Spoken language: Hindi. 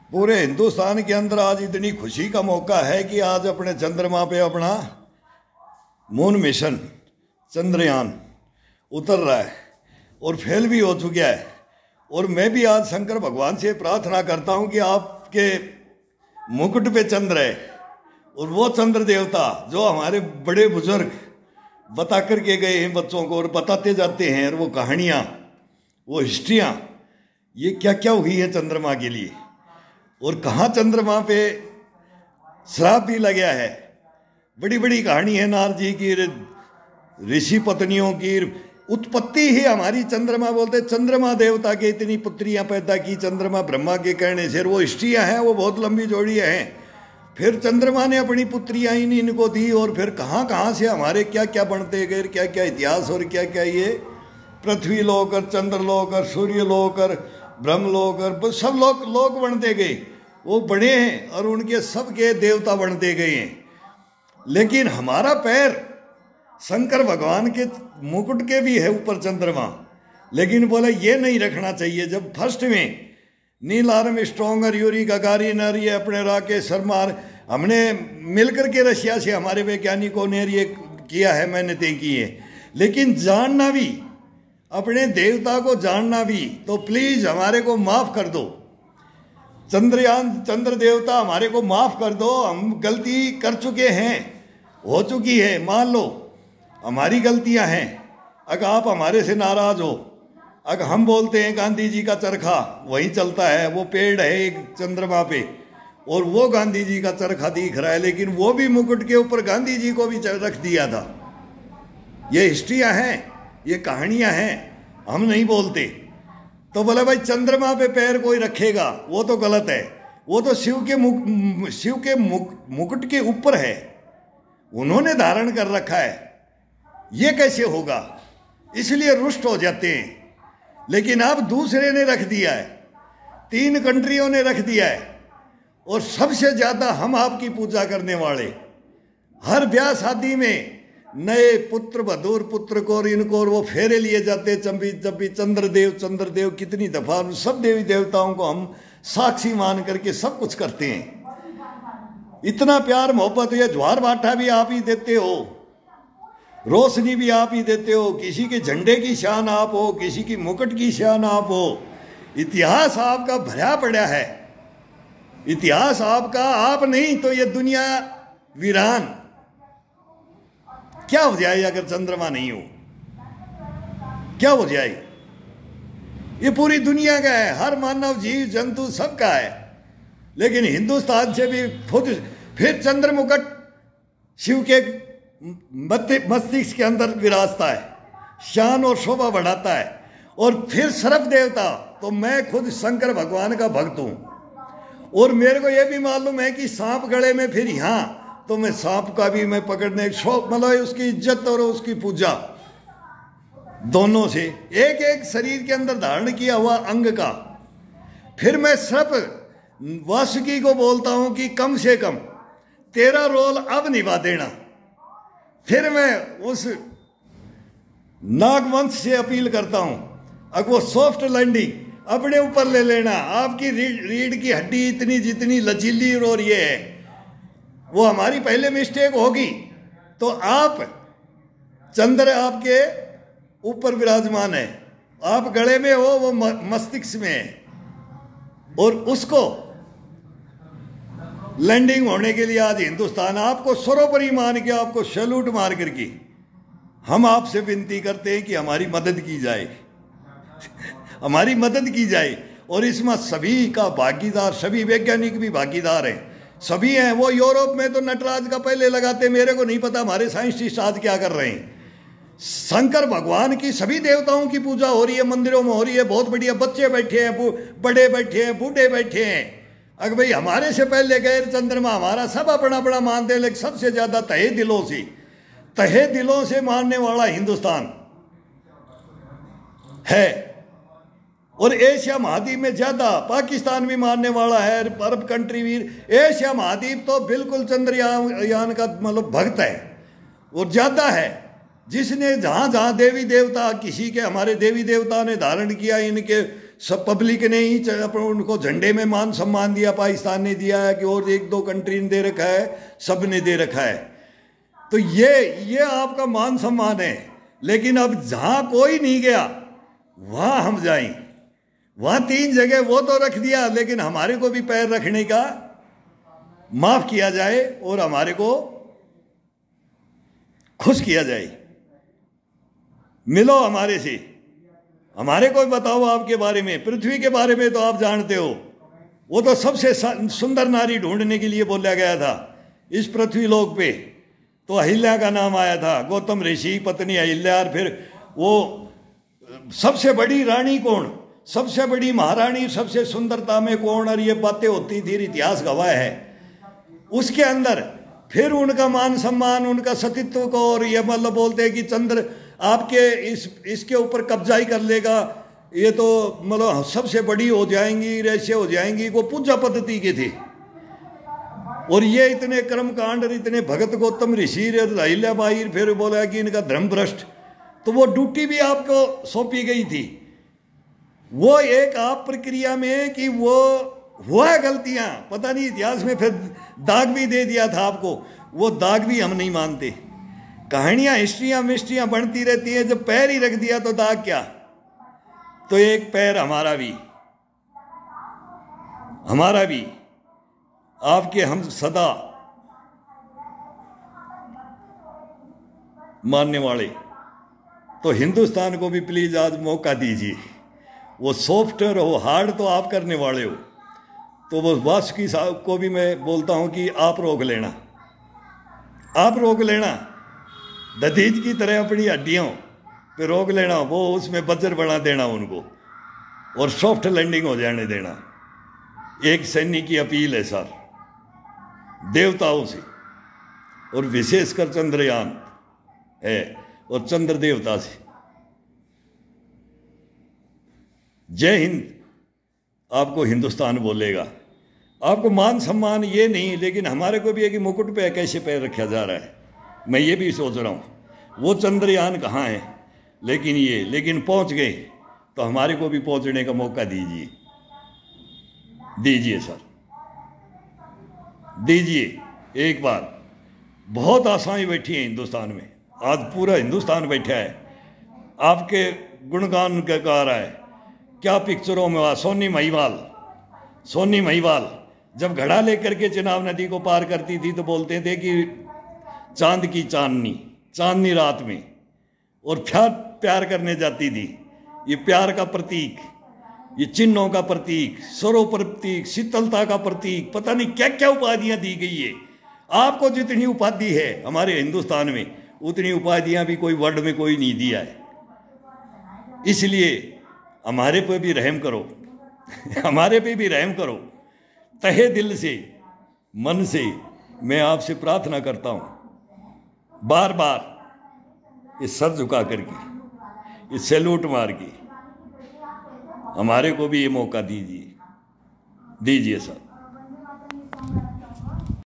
पूरे हिंदुस्तान के अंदर आज इतनी खुशी का मौका है कि आज अपने चंद्रमा पे अपना मून मिशन चंद्रयान उतर रहा है और फेल भी हो चुका है। और मैं भी आज शंकर भगवान से प्रार्थना करता हूं कि आपके मुकुट पे चंद्र है और वो चंद्र देवता जो हमारे बड़े बुजुर्ग बता करके गए हैं बच्चों को और बताते जाते हैं, और वो कहानियाँ, वो हिस्ट्रियाँ, ये क्या क्या हुई है चंद्रमा के लिए, और कहाँ चंद्रमा पे श्राप भी लगा है। बड़ी बड़ी कहानी है नारद जी की, ऋषि पत्नियों की उत्पत्ति ही हमारी चंद्रमा बोलते, चंद्रमा देवता के इतनी पुत्रियां पैदा की चंद्रमा ब्रह्मा के कहने से। वो हिस्ट्रियाँ हैं, वो बहुत लंबी जोड़ियाँ हैं। फिर चंद्रमा ने अपनी पुत्रियां इनको दी, और फिर कहाँ कहाँ से हमारे क्या क्या बनते गए, क्या क्या इतिहास, और क्या क्या ये पृथ्वी लोक और चंद्रलोक और सूर्य लोक और ब्रह्मलोक और सब लोक बनते गए। वो बने हैं और उनके सबके देवता बनते गए हैं। लेकिन हमारा पैर शंकर भगवान के मुकुट के भी है ऊपर चंद्रमा, लेकिन बोले ये नहीं रखना चाहिए। जब फर्स्ट में नील आर्मस्ट्रांग और यूरी गागारिन और ये अपने राकेश शर्मा, हमने मिलकर के रशिया से हमारे वैज्ञानिकों ने ये किया है, मेहनतें की है। लेकिन जानना भी, अपने देवता को जानना भी, तो प्लीज हमारे को माफ कर दो। चंद्रयान चंद्र देवता हमारे को माफ कर दो। हम गलती कर चुके हैं, हो चुकी है, मान लो हमारी गलतियां हैं। अगर आप हमारे से नाराज हो, अगर हम बोलते हैं गांधी जी का चरखा वहीं चलता है, वो पेड़ है एक चंद्रमा पे और वो गांधी जी का चरखा दिख रहा है, लेकिन वो भी मुकुट के ऊपर गांधी जी को भी रख दिया था। ये हिस्ट्रियां हैं, ये कहानियां हैं, हम नहीं बोलते। तो बोले भाई चंद्रमा पे पैर कोई रखेगा वो तो गलत है। वो तो शिव के मुकुट के ऊपर है, उन्होंने धारण कर रखा है, ये कैसे होगा? इसलिए रुष्ट हो जाते हैं। लेकिन अब दूसरे ने रख दिया है, 3 कंट्रियों ने रख दिया है, और सबसे ज्यादा हम आपकी पूजा करने वाले। हर ब्याह शादी में नए पुत्र बधूर पुत्र को और इनको, और वो फेरे लिए जाते चंबी चंद्रदेव कितनी दफा। सब देवी देवताओं को हम साक्षी मान करके सब कुछ करते हैं। इतना प्यार मोहब्बत, ये ज्वार बाटा भी आप ही देते हो, रोशनी भी आप ही देते हो, किसी के झंडे की शान आप हो, किसी की मुकुट की शान आप हो। इतिहास आपका भरा पड़ा है, इतिहास आपका, आप नहीं तो ये दुनिया वीरान। क्या हो जाए अगर चंद्रमा नहीं हो? क्या हो जाए? ये पूरी दुनिया का है, हर मानव जीव जंतु सबका है। लेकिन हिंदुस्तान से भी खुद फिर चंद्र मुकुट शिव के मस्तिष्क के अंदर विराजता है, शान और शोभा बढ़ाता है। और फिर सर्प देवता, तो मैं खुद शंकर भगवान का भक्त हूं, और मेरे को यह भी मालूम है कि सांप गले में, फिर यहां तो मैं सांप का भी मैं पकड़ने शौक, मतलब उसकी इज्जत और उसकी पूजा दोनों से, एक एक शरीर के अंदर धारण किया हुआ अंग का। फिर मैं सर्प वासुकी को बोलता हूं कि कम से कम तेरा रोल अब निभा देना। फिर मैं उस नागवंश से अपील करता हूं, अब वो सॉफ्ट लैंडिंग अपने ऊपर ले लेना। आपकी रीढ़ की हड्डी इतनी जितनी लचीली और ये है, वो हमारी पहले मिस्टेक होगी तो आप, चंद्र आपके ऊपर विराजमान है, आप गले में हो, वो मस्तिष्क में है, और उसको लैंडिंग होने के लिए आज हिंदुस्तान आपको सर्वोपरि मान के, आपको सैल्यूट मार करके हम आपसे विनती करते हैं कि हमारी मदद की जाए हमारी मदद की जाए। और इसमें सभी का भागीदार, सभी वैज्ञानिक भी भागीदार हैं, सभी हैं। वो यूरोप में तो नटराज का पहले लगाते, मेरे को नहीं पता हमारे साइंटिस्ट आज क्या कर रहे हैं। शंकर भगवान की सभी देवताओं की पूजा हो रही है, मंदिरों में हो रही है, बहुत बढ़िया। बच्चे बैठे हैं, बड़े बैठे हैं, बूढ़े बैठे हैं। अगर भाई हमारे से पहले गए चंद्रमा, हमारा सब अपना अपना मानते हैं, लेकिन सबसे ज्यादा तहे दिलों से मानने वाला हिंदुस्तान है। और एशिया महाद्वीप में ज्यादा, पाकिस्तान भी मानने वाला है, अरब कंट्री भी। एशिया महाद्वीप तो बिल्कुल चंद्रयान का मतलब भक्त है, और ज्यादा है। जिसने जहां जहां देवी देवता, किसी के हमारे देवी देवता ने धारण किया, इनके सब पब्लिक ने ही उनको झंडे में मान सम्मान दिया, पाकिस्तान ने दिया है कि और एक दो कंट्री ने दे रखा है, सब ने दे रखा है। तो ये आपका मान सम्मान है। लेकिन अब जहां कोई नहीं गया वहां हम जाएं। वहां 3 जगह वो तो रख दिया, लेकिन हमारे को भी पैर रखने का माफ किया जाए और हमारे को खुश किया जाए। मिलो हमारे से, हमारे को बताओ आपके बारे में। पृथ्वी के बारे में तो आप जानते हो, वो तो सबसे सुंदर नारी ढूंढने के लिए बोला गया था इस पृथ्वी लोक पे। तो अहिल्या का नाम आया था, गौतम ऋषि पत्नी अहिल्या। और फिर वो सबसे बड़ी रानी कौन, सबसे बड़ी महारानी, सबसे सुंदरता में कौन, और ये बातें होती थी, इतिहास गवाह है। उसके अंदर फिर उनका मान सम्मान, उनका सतीत्व को, और ये मतलब बोलते हैं कि चंद्र आपके इसके ऊपर कब्जा ही कर लेगा, ये तो मतलब सबसे बड़ी हो जाएंगी, ऐसे हो जाएंगी। वो पूजा पद्धति के थे। और ये इतने कर्मकांड और इतने भगत गौतम ऋषि अहिल्याबाई, फिर बोला कि इनका धर्म भ्रष्ट। तो वो ड्यूटी भी आपको सौंपी गई थी। वो एक आप प्रक्रिया में कि वो हुआ गलतियां, पता नहीं इतिहास में फिर दाग भी दे दिया था आपको। वो दाग भी हम नहीं मानते। कहानियां हिस्ट्रियां मिस्ट्रियां बनती रहती है, जब पैर ही रख दिया तो दाग क्या। तो एक पैर हमारा भी आपके हम सदा मानने वाले। तो हिंदुस्तान को भी प्लीज आज मौका दीजिए। वो सॉफ्टवेयर हो, हार्ड तो आप करने वाले हो। तो वो वासुकी साहब को भी मैं बोलता हूं कि आप रोक लेना, आप रोक लेना। दधीज की तरह अपनी हड्डियों पे रोक लेना, वो उसमें बजर बना देना उनको, और सॉफ्ट लैंडिंग हो जाने देना। एक सैनिक की अपील है सर, देवताओं से, और विशेषकर चंद्रयान है और चंद्र देवता से। जय हिंद आपको हिंदुस्तान बोलेगा। आपको मान सम्मान ये नहीं, लेकिन हमारे को भी है कि मुकुट पे कैसे पैर रखा जा रहा है। मैं ये भी सोच रहा हूँ वो चंद्रयान कहाँ है, लेकिन पहुँच गए तो हमारे को भी पहुँचने का मौका दीजिए सर, दीजिए एक बार। बहुत आशाएं बैठी हैं हिंदुस्तान में, आज पूरा हिंदुस्तान बैठा है आपके गुणगान गा रहा है। क्या पिक्चरों में हुआ, सोनी महिवाल जब घड़ा लेकर के चिनाब नदी को पार करती थी तो बोलते थे कि चांद की चांदनी रात में, और प्यार करने जाती थी। ये प्यार का प्रतीक, ये चिन्हों का प्रतीक, स्वरों प्रतीक, शीतलता का प्रतीक, पता नहीं क्या क्या उपाधियां दी गई है। आपको जितनी उपाधि है हमारे हिंदुस्तान में, उतनी उपाधियां भी कोई वर्ड में कोई नहीं दिया है। इसलिए हमारे पे भी रहम करो हमारे पे भी रहम करो। तहे दिल से, मन से मैं आपसे प्रार्थना करता हूं, बार बार ये सर झुका करके, ये सैल्यूट मार के हमारे को भी ये मौका दीजिए सर।